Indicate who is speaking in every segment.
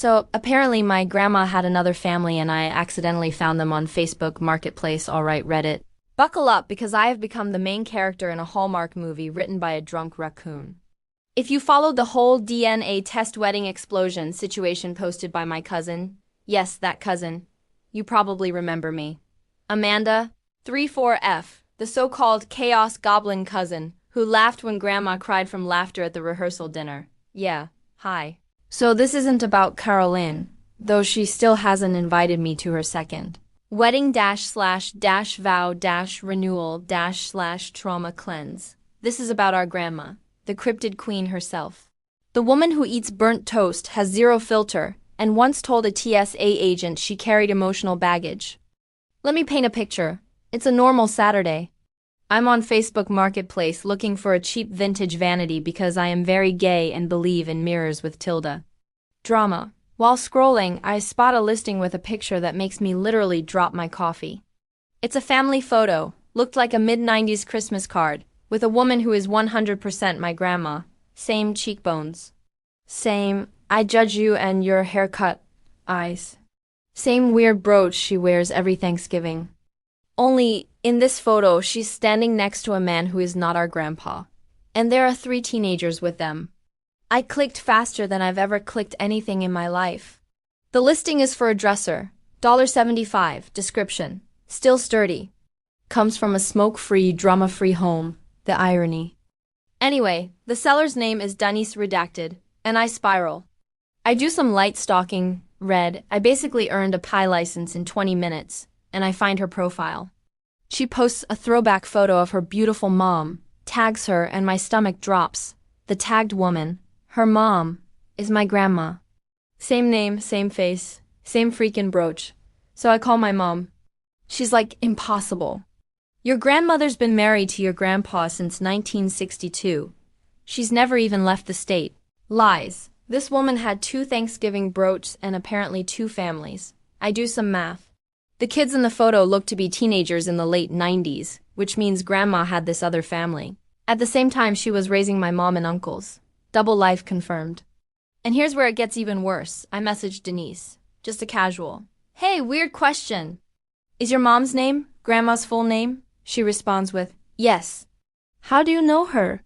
Speaker 1: So apparently my grandma had another family and I accidentally found them on Facebook Marketplace, alright Reddit. Buckle up because I have become the main character in a Hallmark movie written by a drunk raccoon. If you followed the whole DNA test wedding explosion situation posted by my cousin, yes, that cousin, you probably remember me. Amanda, 34F, the so-called chaos goblin cousin, who laughed when grandma cried from laughter at the rehearsal dinner. Yeah, hi. So this isn't about Caroline, though she still hasn't invited me to her second wedding / vow / renewal / trauma cleanse. This is about our grandma, the cryptid queen herself. The woman who eats burnt toast, has zero filter, and once told a TSA agent she carried emotional baggage. Let me paint a picture. It's a normal Saturday. I'm on Facebook Marketplace looking for a cheap vintage vanity because I am very gay and believe in mirrors with tilde. Drama. While scrolling, I spot a listing with a picture that makes me literally drop my coffee. It's a family photo, looked like a mid-90s Christmas card, with a woman who is 100% my grandma. Same cheekbones. Same, I judge you and your haircut, eyes. Same weird brooch she wears every Thanksgiving. Only, in this photo, she's standing next to a man who is not our grandpa. And there are 3 teenagers with them. I clicked faster than I've ever clicked anything in my life. The listing is for a dresser, $75, description, still sturdy. Comes from a smoke-free, drama-free home, the irony. Anyway, the seller's name is Denise Redacted, and I spiral. I do some light stalking, I basically earned a pie license in 20 minutes, and I find her profile. She posts a throwback photo of her beautiful mom, tags her, and my stomach drops. The tagged woman, her mom, is my grandma. Same name, same face, same freaking brooch. So I call my mom. She's like, impossible. Your grandmother's been married to your grandpa since 1962. She's never even left the state. Lies. This woman had 2 Thanksgiving brooches and apparently 2 families. I do some math. The kids in the photo look to be teenagers in the late 90s, which means grandma had this other family. At the same time, she was raising my mom and uncles. Double life confirmed. And here's where it gets even worse. I messaged Denise. Just a casual. Hey, weird question. Is your mom's name grandma's full name? She responds with, yes. How do you know her?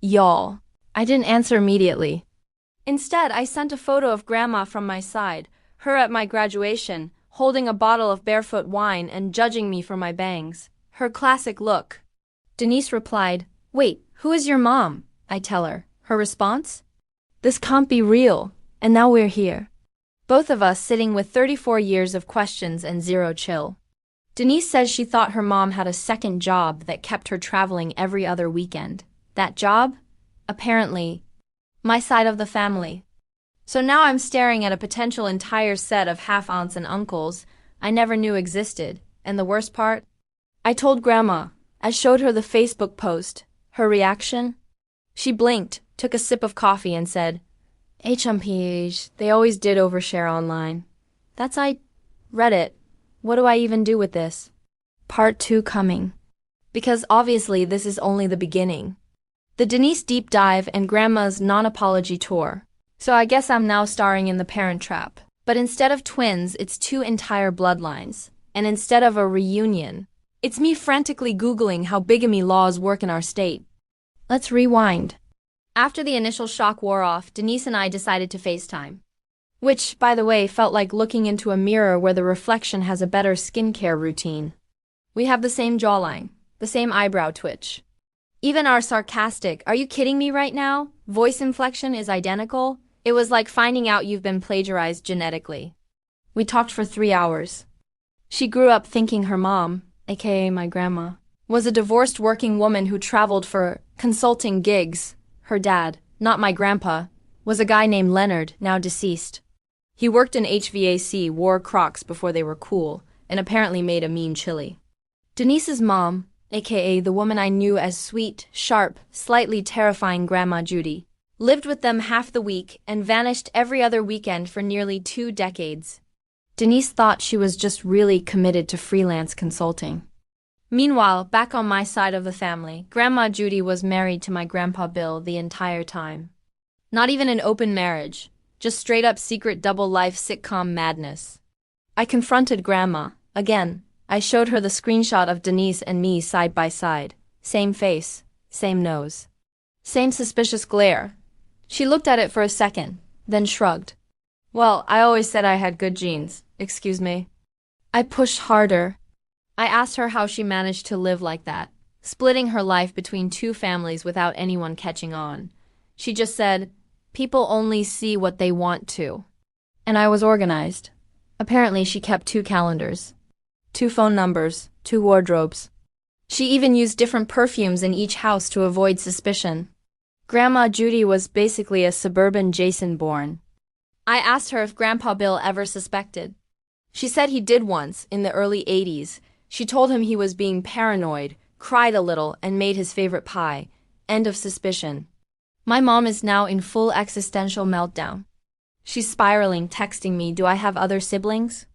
Speaker 1: Y'all. I didn't answer immediately. Instead, I sent a photo of grandma from my side, her at my graduation, holding a bottle of barefoot wine and judging me for my bangs. Her classic look. Denise replied, wait, who is your mom? I tell her. Her response? This can't be real, and now we're here. Both of us sitting with 34 years of questions and zero chill. Denise says she thought her mom had a second job that kept her traveling every other weekend. That job? Apparently, my side of the family. So now I'm staring at a potential entire set of half-aunts and uncles I never knew existed, and the worst part? I told Grandma. I showed her the Facebook post. Her reaction? She blinked, took a sip of coffee and said, HMPH, they always did overshare online. That's I read it. What do I even do with this? Part 2 coming. Because obviously this is only the beginning. The Denise deep dive and Grandma's non-apology tour. So I guess I'm now starring in The Parent Trap. But instead of twins, it's 2 entire bloodlines. And instead of a reunion, it's me frantically Googling how bigamy laws work in our state. Let's rewind. After the initial shock wore off, Denise and I decided to FaceTime. Which, by the way, felt like looking into a mirror where the reflection has a better skincare routine. We have the same jawline, the same eyebrow twitch. Even our sarcastic, are you kidding me right now? Voice inflection is identical. It was like finding out you've been plagiarized genetically. We talked for 3 hours. She grew up thinking her mom, aka my grandma, was a divorced working woman who traveled for consulting gigs. Her dad, not my grandpa, was a guy named Leonard, now deceased. He worked in HVAC, wore Crocs before they were cool, and apparently made a mean chili. Denise's mom, aka the woman I knew as sweet, sharp, slightly terrifying Grandma Judy, lived with them half the week and vanished every other weekend for nearly 2 decades. Denise thought she was just really committed to freelance consulting. Meanwhile, back on my side of the family, Grandma Judy was married to my Grandpa Bill the entire time. Not even an open marriage, Just straight up secret double life sitcom madness. I confronted Grandma. Again, I showed her the screenshot of Denise and me side by side. Same face, same nose. Same suspicious glare. She looked at it for a second, then shrugged. Well, I always said I had good genes. Excuse me. I pushed harder. I asked her how she managed to live like that, splitting her life between two families without anyone catching on. She just said, "People only see what they want to." And I was organized. Apparently she kept 2 calendars, 2 phone numbers, 2 wardrobes. She even used different perfumes in each house to avoid suspicion. Grandma Judy was basically a suburban Jason Bourne. I asked her if Grandpa Bill ever suspected. She said he did once, in the early 80s. She told him he was being paranoid, cried a little, and made his favorite pie. End of suspicion. My mom is now in full existential meltdown. She's spiraling, texting me, "Do I have other siblings?"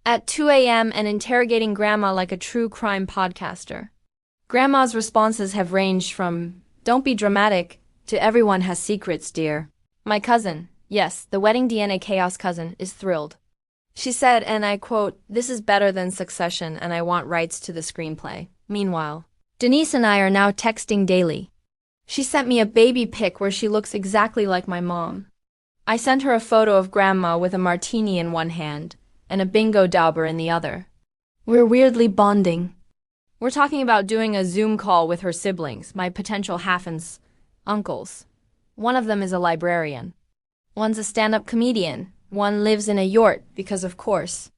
Speaker 1: At 2 a.m. and interrogating Grandma like a true crime podcaster. Grandma's responses have ranged from, "Don't be dramatic," to "Everyone has secrets, dear." My cousin, yes, the wedding DNA chaos cousin, is thrilled. She said, and I quote, "This is better than Succession and I want rights to the screenplay." Meanwhile, Denise and I are now texting daily. She sent me a baby pic where she looks exactly like my mom. I sent her a photo of Grandma with a martini in one hand and a bingo dauber in the other. We're weirdly bonding. We're talking about doing a Zoom call with her siblings, my potential half-and uncles. One of them is a librarian. One's a stand-up comedian. One lives in a yurt, because of course.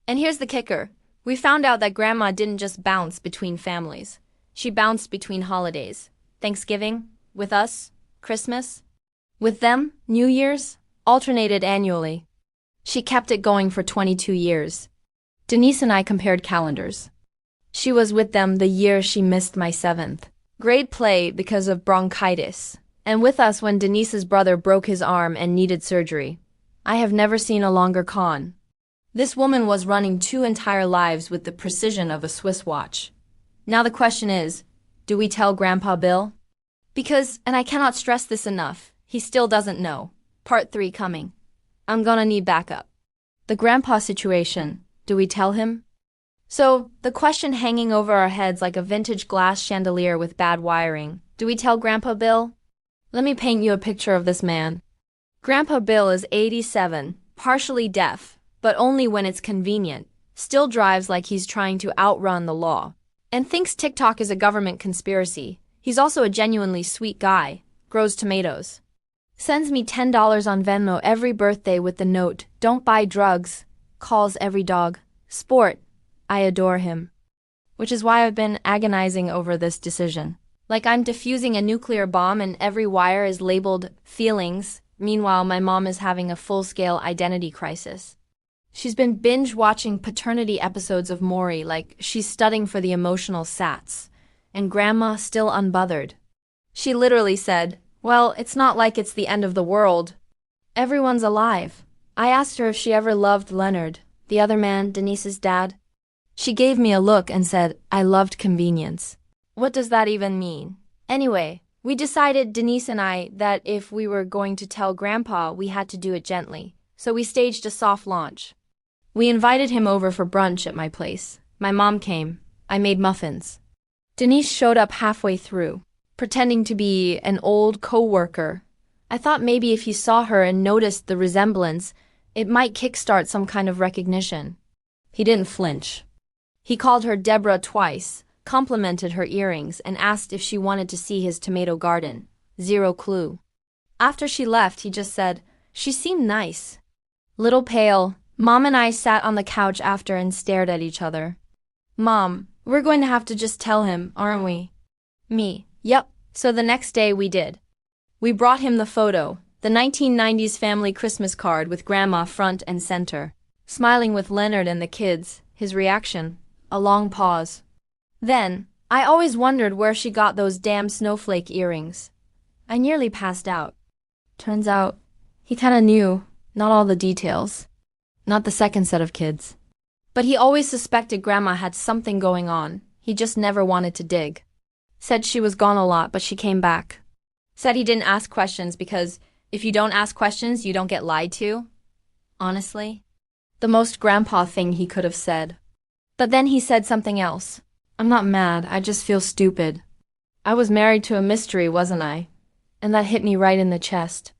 Speaker 1: And here's the kicker. We found out that Grandma didn't just bounce between families. She bounced between holidays. Thanksgiving, with us, Christmas. With them, New Year's, alternated annually. She kept it going for 22 years. Denise and I compared calendars. She was with them the year she missed my 7th grade play because of bronchitis, and with us when Denise's brother broke his arm and needed surgery. I have never seen a longer con. This woman was running 2 entire lives with the precision of a Swiss watch. Now the question is, do we tell Grandpa Bill? Because, and I cannot stress this enough, he still doesn't know. Part 3 coming. I'm gonna need backup. The grandpa situation, do we tell him? So, the question hanging over our heads like a vintage glass chandelier with bad wiring, do we tell Grandpa Bill? Let me paint you a picture of this man. Grandpa Bill is 87, partially deaf, but only when it's convenient, still drives like he's trying to outrun the law, and thinks TikTok is a government conspiracy. He's also a genuinely sweet guy, grows tomatoes. Sends me $10 on Venmo every birthday with the note, "Don't buy drugs," calls every dog sport. I adore him. Which is why I've been agonizing over this decision. Like I'm defusing a nuclear bomb and every wire is labeled feelings. Meanwhile, my mom is having a full-scale identity crisis. She's been binge-watching paternity episodes of Maury like she's studying for the emotional SATs. And Grandma still unbothered. She literally said, "Well, it's not like it's the end of the world. Everyone's alive." I asked her if she ever loved Leonard, the other man, Denise's dad. She gave me a look and said, "I loved convenience." What does that even mean? Anyway, we decided, Denise and I, that if we were going to tell Grandpa, we had to do it gently. So we staged a soft launch. We invited him over for brunch at my place. My mom came. I made muffins. Denise showed up halfway through, pretending to be an old co-worker. I thought maybe if he saw her and noticed the resemblance, it might kickstart some kind of recognition. He didn't flinch. He called her Deborah twice, complimented her earrings, and asked if she wanted to see his tomato garden. Zero clue. After she left, he just said, "She seemed nice." Little pale, Mom and I sat on the couch after and stared at each other. "Mom, we're going to have to just tell him, aren't we?" Me, "Yep." So the next day we did. We brought him the photo, the 1990s family Christmas card with Grandma front and center, smiling with Leonard and the kids. His reaction, a long pause. Then, I always wondered where she got those damn snowflake earrings. I nearly passed out. Turns out, he kinda knew, not all the details. Not the second set of kids. But he always suspected Grandma had something going on. He just never wanted to dig. Said she was gone a lot, but she came back. Said he didn't ask questions because If you don't ask questions, you don't get lied to. Honestly. The most grandpa thing he could have said. But then he said something else. I'm not mad, I just feel stupid. I was married to a mystery, wasn't I? And that hit me right in the chest.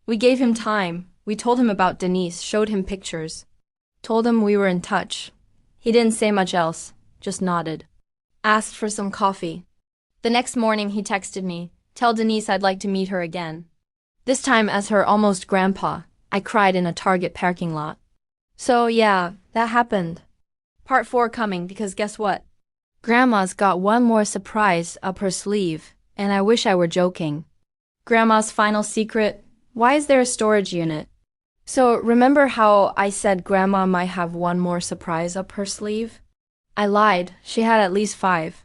Speaker 1: We gave him time. We told him about Denise, showed him pictures. Told him we were in touch. He didn't say much else, just nodded. Asked for some coffee. The next morning he texted me, tell Denise I'd like to meet her again. This time as her almost grandpa. I cried in a Target parking lot. So yeah, that happened. Part 4 coming because guess what? Grandma's got one more surprise up her sleeve, and I wish I were joking. Grandma's final secret, why is there a storage unit? So remember how I said Grandma might have one more surprise up her sleeve? I lied, she had at least 5.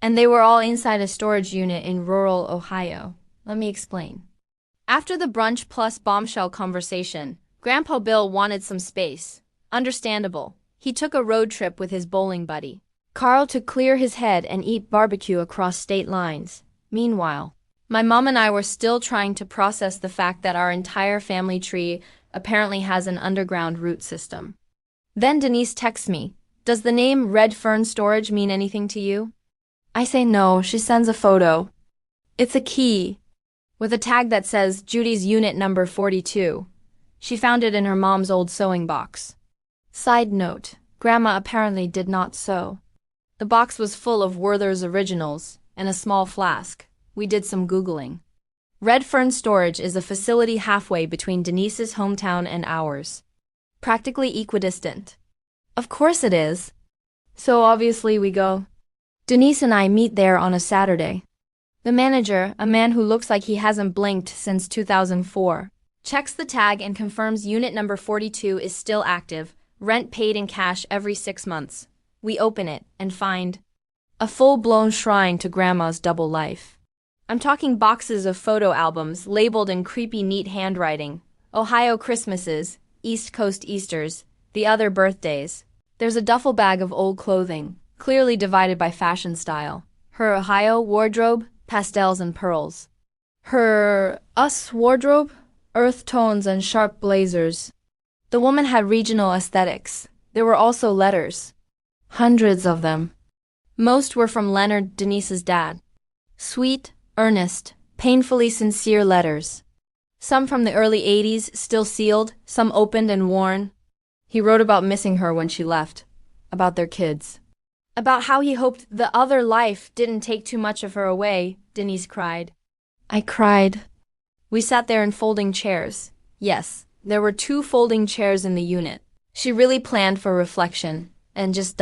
Speaker 1: And they were all inside a storage unit in rural Ohio. Let me explain. After the brunch plus bombshell conversation, Grandpa Bill wanted some space. Understandable. He took a road trip with his bowling buddy, Carl, to clear his head and eat barbecue across state lines. Meanwhile, my mom and I were still trying to process the fact that our entire family tree apparently has an underground root system. Then Denise texts me, does the name Red Fern Storage mean anything to you? I say no, she sends a photo. It's a key, with a tag that says Judy's unit number 42. She found it in her mom's old sewing box. Side note, Grandma apparently did not sew. The box was full of Werther's Originals and a small flask. We did some Googling. Red Fern Storage is a facility halfway between Denise's hometown and ours. Practically equidistant. Of course it is. So obviously we go. Denise and I meet there on a Saturday. The manager, a man who looks like he hasn't blinked since 2004, checks the tag and confirms unit number 42 is still active, rent paid in cash every 6 months. We open it and find a full-blown shrine to Grandma's double life. I'm talking boxes of photo albums labeled in creepy neat handwriting. Ohio Christmases, East Coast Easters, the other birthdays. There's a duffel bag of old clothing, clearly divided by fashion style. Her Ohio wardrobe, pastels and pearls. Her us wardrobe, earth tones and sharp blazers. The woman had regional aesthetics. There were also letters. Hundreds of them. Most were from Leonard, Denise's dad. Sweet, earnest, painfully sincere letters. Some from the early 80s, still sealed, some opened and worn. He wrote about missing her when she left, about their kids. About how he hoped the other life didn't take too much of her away, Denise cried. I cried. We sat there in folding chairs. Yes, there were 2 folding chairs in the unit. She really planned for reflection, and just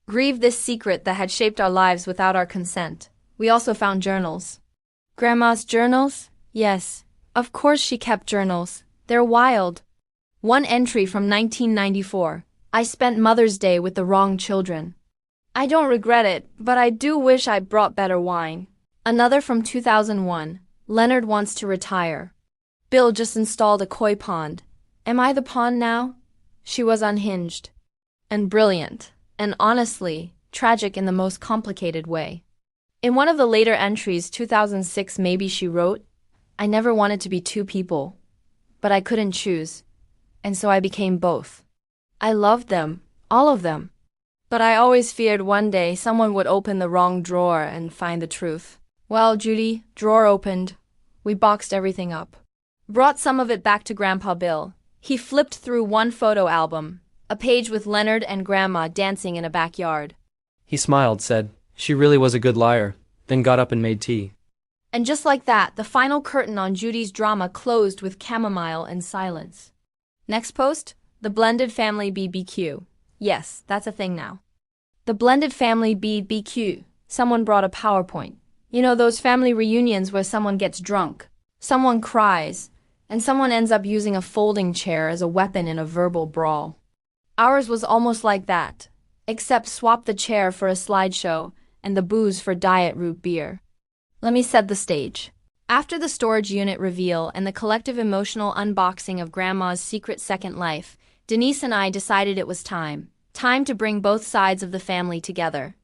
Speaker 1: grieved this secret that had shaped our lives without our consent. We also found journals. Grandma's journals? Yes, of course she kept journals. They're wild. One entry from 1994. I spent Mother's Day with the wrong children. I don't regret it, but I do wish I brought better wine. Another from 2001. Leonard wants to retire. Bill just installed a koi pond. Am I the pond now? She was unhinged. And brilliant. And honestly, tragic in the most complicated way. In one of the later entries, 2006 maybe, she wrote, I never wanted to be 2 people. But I couldn't choose. And so I became both. I loved them, all of them. But I always feared one day someone would open the wrong drawer and find the truth. Well, Judy, drawer opened. We boxed everything up. Brought some of it back to Grandpa Bill. He flipped through one photo album, a page with Leonard and Grandma dancing in a backyard.
Speaker 2: He smiled, said, she really was a good liar, then got up and made tea.
Speaker 1: And just like that, the final curtain on Judy's drama closed with chamomile and silence. Next post, the blended family BBQ. Yes, that's a thing now. The blended family BBQ. Someone brought a PowerPoint. You know those family reunions where someone gets drunk, someone cries, and someone ends up using a folding chair as a weapon in a verbal brawl. Ours was almost like that, except swap the chair for a slideshow and the booze for diet root beer. Let me set the stage. After the storage unit reveal and the collective emotional unboxing of Grandma's secret second life, Denise and I decided it was time. Time to bring both sides of the family together.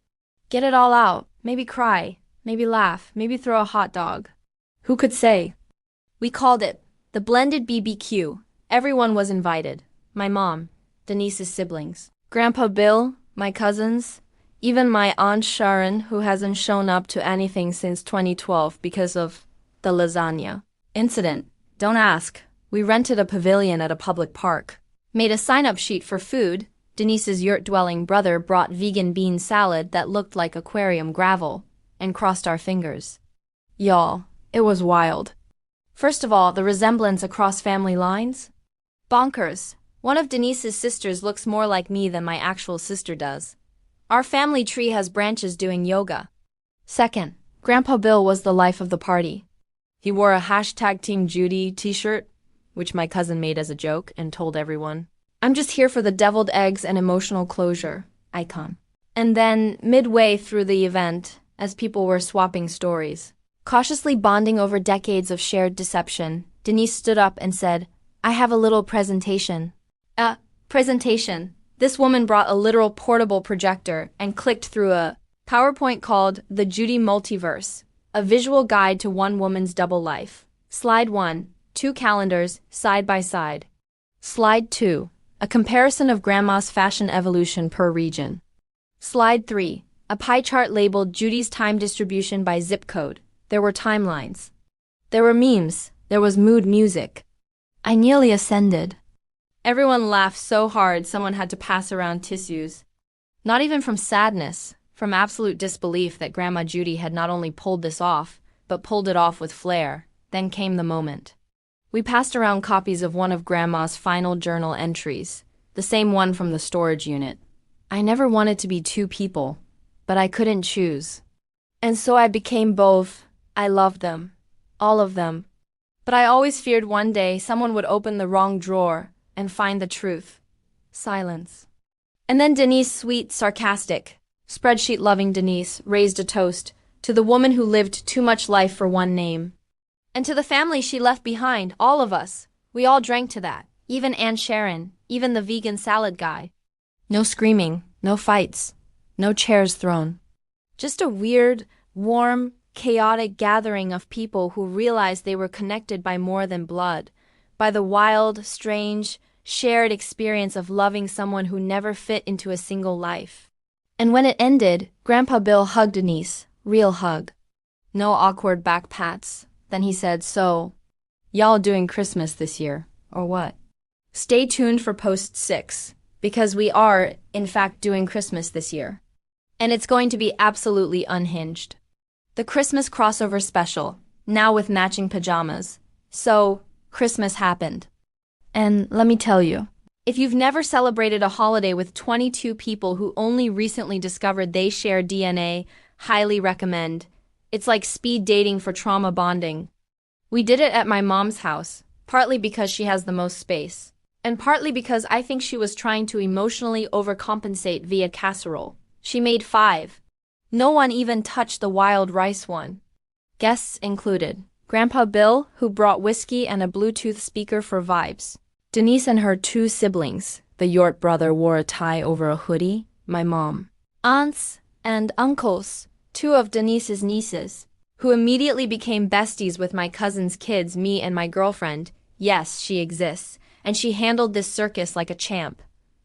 Speaker 1: Get it all out, maybe cry, maybe laugh, maybe throw a hot dog. Who could say? We called it the blended BBQ. Everyone was invited. My mom, Denise's siblings, Grandpa Bill, my cousins, even my Aunt Sharon, who hasn't shown up to anything since 2012 because of the lasagna incident. Don't ask. We rented a pavilion at a public park, made a sign-up sheet for food. Denise's yurt-dwelling brother brought vegan bean salad that looked like aquarium gravel, and crossed our fingers. Y'all, it was wild. First of all, the resemblance across family lines? Bonkers. One of Denise's sisters looks more like me than my actual sister does. Our family tree has branches doing yoga. Second, Grandpa Bill was the life of the party. He wore a hashtag Team Judy t-shirt, which my cousin made as a joke and told everyone. I'm just here for the deviled eggs and emotional closure icon. And then, midway through the event, as people were swapping stories, cautiously bonding over decades of shared deception, Denise stood up and said, I have a little presentation. Presentation. This woman brought a literal portable projector and clicked through a PowerPoint called The Judy Multiverse, a visual guide to one woman's double life. Slide 1, 2 calendars, side by side. Slide 2, a comparison of Grandma's fashion evolution per region. Slide 3, a pie chart labeled Judy's time distribution by zip code. There were timelines. There were memes. There was mood music. I nearly ascended. Everyone laughed so hard someone had to pass around tissues. Not even from sadness, from absolute disbelief that Grandma Judy had not only pulled this off, but pulled it off with flair. Then came the moment. We passed around copies of one of Grandma's final journal entries, the same one from the storage unit. I never wanted to be two people, but I couldn't choose. And so I became both. I loved them. All of them. But I always feared one day someone would open the wrong drawer and find the truth. Silence. And then Denise, sweet, sarcastic, spreadsheet-loving Denise, raised a toast to the woman who lived too much life for one name. And to the family she left behind, all of us. We all drank to that. Even Aunt Sharon, even the vegan salad guy. No screaming, no fights, no chairs thrown. Just a weird, warm, chaotic gathering of people who realized they were connected by more than blood, by the wild, strange, shared experience of loving someone who never fit into a single life. And when it ended, Grandpa Bill hugged Denise, real hug. No awkward back pats. Then he said, so, y'all doing Christmas this year, or what? Stay tuned for post 6, because we are, in fact, doing Christmas this year. And it's going to be absolutely unhinged. The Christmas crossover special, now with matching pajamas. So, Christmas happened. And let me tell you, if you've never celebrated a holiday with 22 people who only recently discovered they share DNA, highly recommend. It's like speed dating for trauma bonding. We did it at my mom's house, partly because she has the most space, and partly because I think she was trying to emotionally overcompensate via casserole. She made 5. No one even touched the wild rice one. Guests included Grandpa Bill, who brought whiskey and a Bluetooth speaker for vibes. Denise and her 2 siblings. The Yort brother wore a tie over a hoodie. My mom. Aunts and uncles, 2 of Denise's nieces, who immediately became besties with my cousin's kids, me and my girlfriend. Yes, she exists, and she handled this circus like a champ.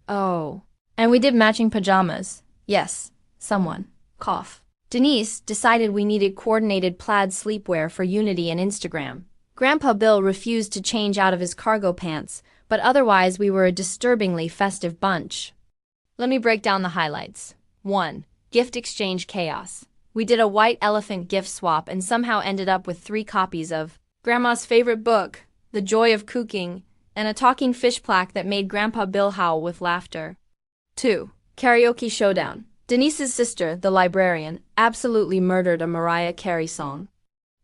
Speaker 1: Oh. And we did matching pajamas. Yes, someone. Cough. Denise decided we needed coordinated plaid sleepwear for Unity and Instagram. Grandpa Bill refused to change out of his cargo pants, but otherwise we were a disturbingly festive bunch. Let me break down the highlights. 1. Gift exchange chaos. We did a white elephant gift swap and somehow ended up with 3 copies of Grandma's favorite book, The Joy of Cooking, and a talking fish plaque that made Grandpa Bill howl with laughter. 2. Karaoke showdown. Denise's sister, the librarian, absolutely murdered a Mariah Carey song.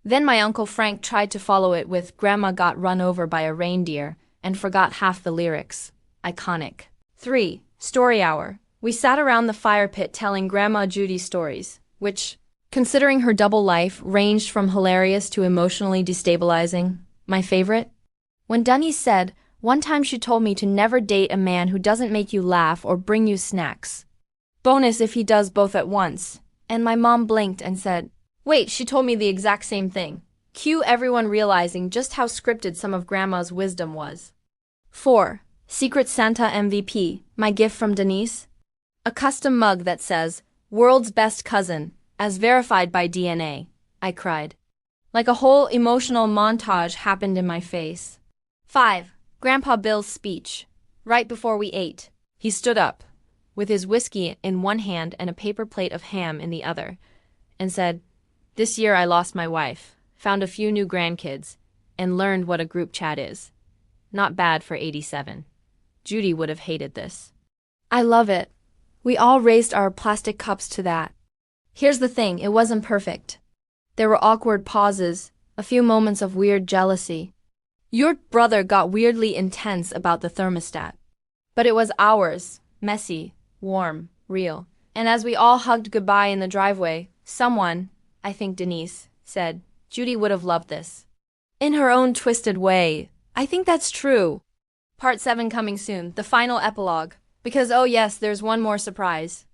Speaker 1: Then my Uncle Frank tried to follow it with Grandma got run over by a reindeer and forgot half the lyrics. Iconic. 3. Story hour. We sat around the fire pit telling Grandma Judy stories, which, considering her double life, ranged from hilarious to emotionally destabilizing. My favorite? When Denise said, one time she told me to never date a man who doesn't make you laugh or bring you snacks. Bonus if he does both at once. And my mom blinked and said, wait, she told me the exact same thing. Cue everyone realizing just how scripted some of Grandma's wisdom was. 4. Secret Santa MVP, my gift from Denise. A custom mug that says, "World's Best Cousin," as verified by DNA. I cried. Like a whole emotional montage happened in my face. 5. Grandpa Bill's speech. Right before we ate, he stood up, with his whiskey in one hand and a paper plate of ham in the other, and said, "This year I lost my wife, found a few new grandkids, and learned what a group chat is. Not bad for 87. Judy would have hated this." I love it. We all raised our plastic cups to that. Here's the thing, it wasn't perfect. There were awkward pauses, a few moments of weird jealousy. Your brother got weirdly intense about the thermostat. But it was ours, messy, warm, real. And as we all hugged goodbye in the driveway, someone, I think Denise, said, "Judy would have loved this." In her own twisted way, I think that's true. Part 7 coming soon, the final epilogue. Because oh yes, there's one more surprise.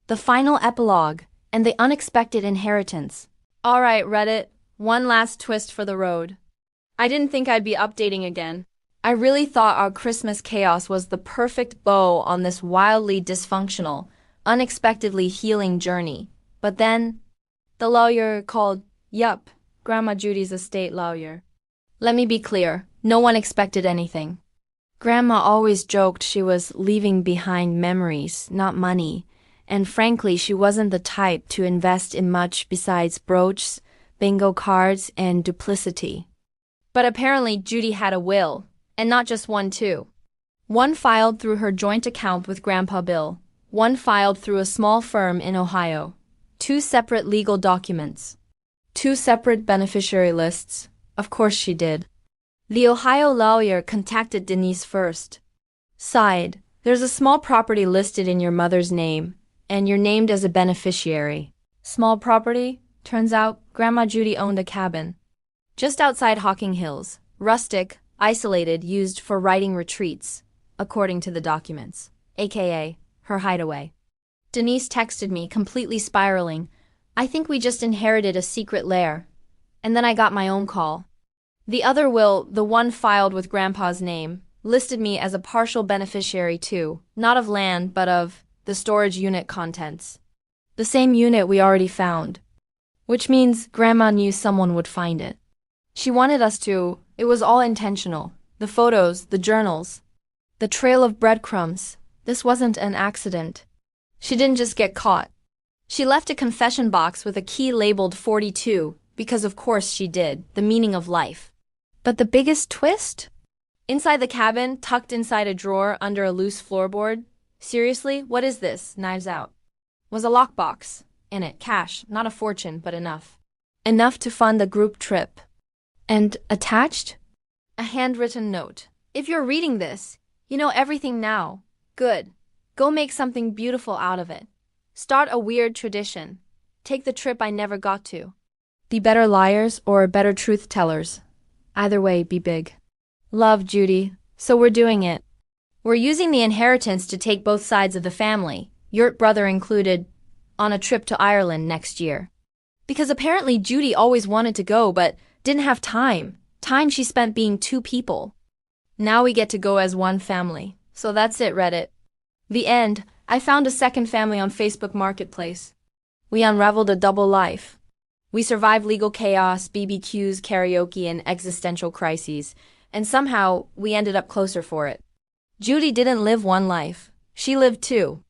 Speaker 1: The final epilogue, and the unexpected inheritance. Alright, Reddit, one last twist for the road. I didn't think I'd be updating again. I really thought our Christmas chaos was the perfect bow on this wildly dysfunctional, unexpectedly healing journey. But then, the lawyer called, yup, Grandma Judy's estate lawyer. Let me be clear, no one expected anything. Grandma always joked she was leaving behind memories, not money, and frankly she wasn't the type to invest in much besides brooches, bingo cards, and duplicity. But apparently Judy had a will, and not just one too. One filed through her joint account with Grandpa Bill, one filed through a small firm in Ohio. 2 separate legal documents. 2 separate beneficiary lists. Of course she did. The Ohio lawyer contacted Denise first. Sighed, "There's a small property listed in your mother's name, and you're named as a beneficiary." Small property? Turns out, Grandma Judy owned a cabin. Just outside Hocking Hills, rustic, isolated, used for writing retreats, according to the documents, aka her hideaway. Denise texted me, completely spiraling, "I think we just inherited a secret lair." And then I got my own call. The other will, the one filed with Grandpa's name, listed me as a partial beneficiary too, not of land but of the storage unit contents. The same unit we already found. Which means Grandma knew someone would find it. She wanted us to. It was all intentional. The photos, the journals, the trail of breadcrumbs. This wasn't an accident. She didn't just get caught. She left a confession box with a key labeled 42, because of course she did, the meaning of life. But the biggest twist? Inside the cabin, tucked inside a drawer under a loose floorboard. Seriously, what is this? Knives out. Was a lockbox. In it, cash, not a fortune, but enough. Enough to fund the group trip. And attached? A handwritten note. "If you're reading this, you know everything now. Good. Go make something beautiful out of it. Start a weird tradition. Take the trip I never got to. Be better liars or better truth tellers. Either way, be big. Love, Judy." So we're doing it. We're using the inheritance to take both sides of the family, your brother included, on a trip to Ireland next year. Because apparently Judy always wanted to go but didn't have time. Time she spent being 2 people. Now we get to go as one family. So that's it, Reddit. The end. I found a second family on Facebook Marketplace. We unraveled a double life. We survived legal chaos, BBQs, karaoke, and existential crises, and somehow we ended up closer for it. Judy didn't live one life. She lived 2.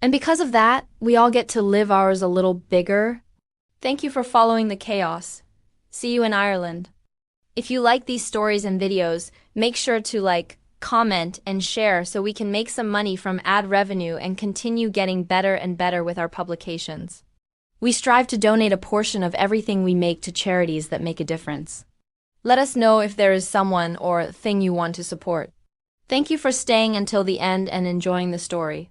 Speaker 1: And because of that, we all get to live ours a little bigger. Thank you for following the chaos. See you in Ireland. If you like these stories and videos, make sure to like, comment, and share so we can make some money from ad revenue and continue getting better and better with our publications. We strive to donate a portion of everything we make to charities that make a difference. Let us know if there is someone or thing you want to support. Thank you for staying until the end and enjoying the story.